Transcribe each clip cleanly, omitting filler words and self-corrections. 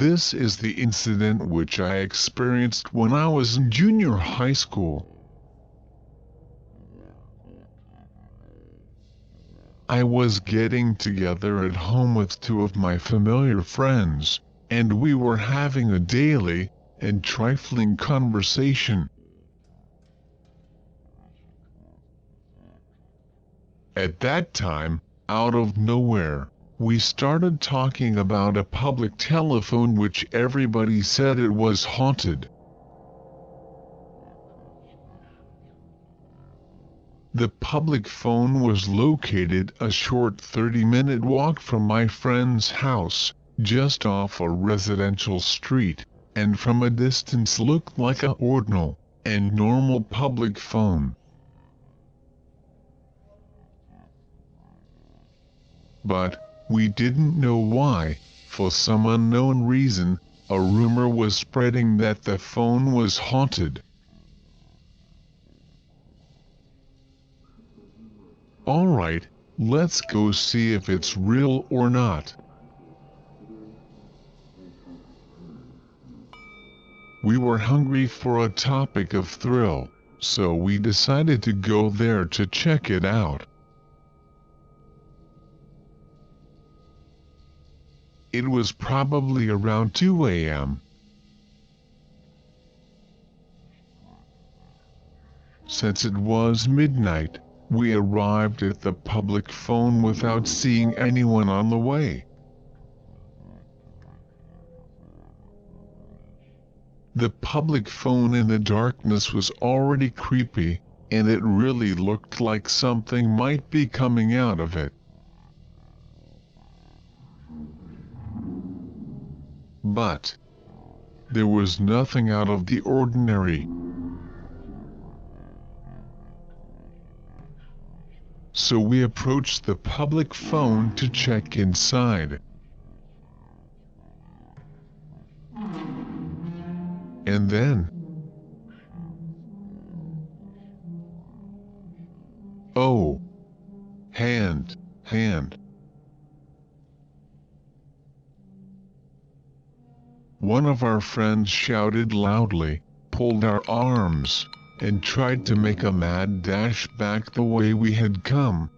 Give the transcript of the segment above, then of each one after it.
This is the incident which I experienced when I was in junior high school. I was getting together at home with two of my familiar friends, and we were having a daily and trifling conversation. At that time, out of nowhere, we started talking about a public telephone which everybody said it was haunted. The public phone was located a short 30-minute walk from my friend's house, just off a residential street, and from a distance looked like a ordinal and normal public phone. But we didn't know why, for some unknown reason, a rumor was spreading that the phone was haunted. Alright, let's go see if it's real or not. We were hungry for a topic of thrill, so we decided to go there to check it out. It was probably around 2 a.m. Since it was midnight, we arrived at the public phone without seeing anyone on the way. The public phone in the darkness was already creepy, and it really looked like something might be coming out of it. But there was nothing out of the ordinary. So we approached the public phone to check inside. And then, oh, hand. One of our friends shouted loudly, pulled our arms, and tried to make a mad dash back the way we had come.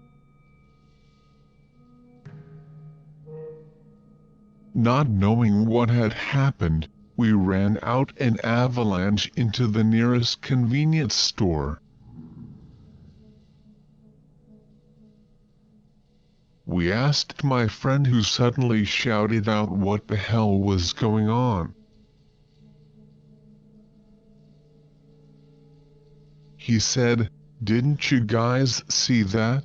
Not knowing what had happened, we ran out an avalanche into the nearest convenience store. We asked my friend, who suddenly shouted out what the hell was going on. He said, "Didn't you guys see that?"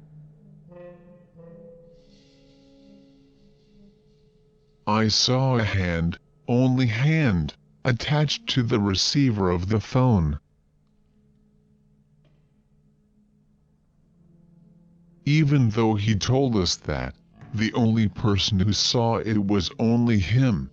I saw a hand, only hand, attached to the receiver of the phone. Even though he told us that the only person who saw it was only him.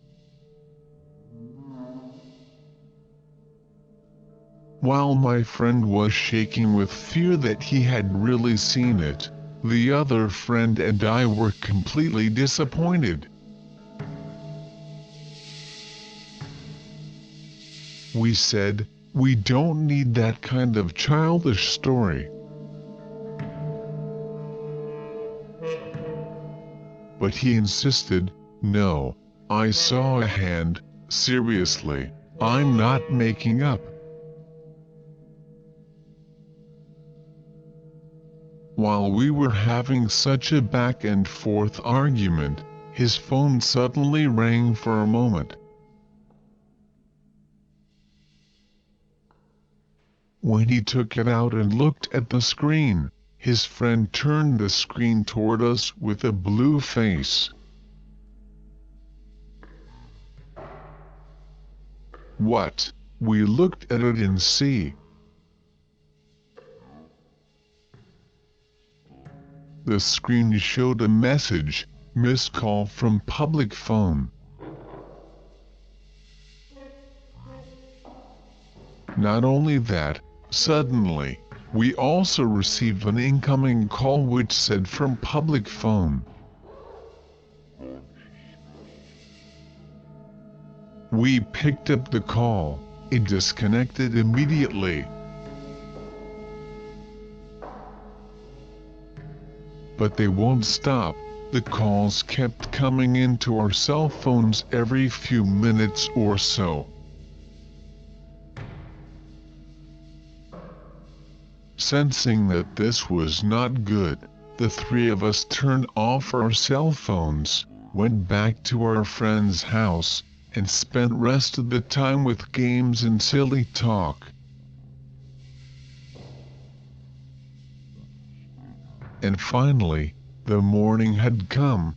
While my friend was shaking with fear that he had really seen it, the other friend and I were completely disappointed. We said, "We don't need that kind of childish story." But he insisted, "No, I saw a hand, seriously, I'm not making up." While we were having such a back and forth argument, his phone suddenly rang for a moment. When he took it out and looked at the screen, his friend turned the screen toward us with a blue face. What? We looked at it and see. The screen showed a message, "Missed call from public phone." Not only that, suddenly, we also received an incoming call which said "from public phone." We picked up the call. It disconnected immediately. But they won't stop. The calls kept coming into our cell phones every few minutes or so. Sensing that this was not good, the three of us turned off our cell phones, went back to our friend's house, and spent rest of the time with games and silly talk. And finally, the morning had come.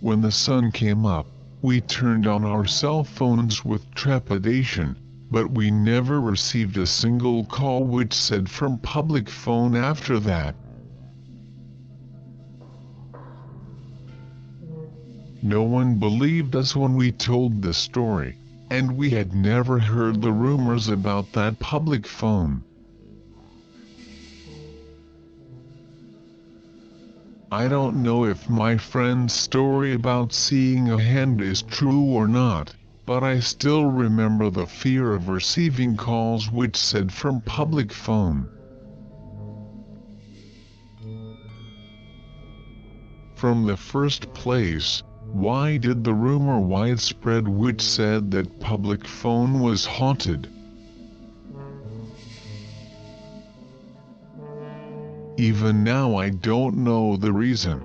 When the sun came up, we turned on our cell phones with trepidation, but we never received a single call which said from public phone after that. No one believed us when we told the story, and we had never heard the rumors about that public phone. I don't know if my friend's story about seeing a hand is true or not, but I still remember the fear of receiving calls which said from public phone. From the first place, why did the rumor widespread which said that public phone was haunted? Even now I don't know the reason.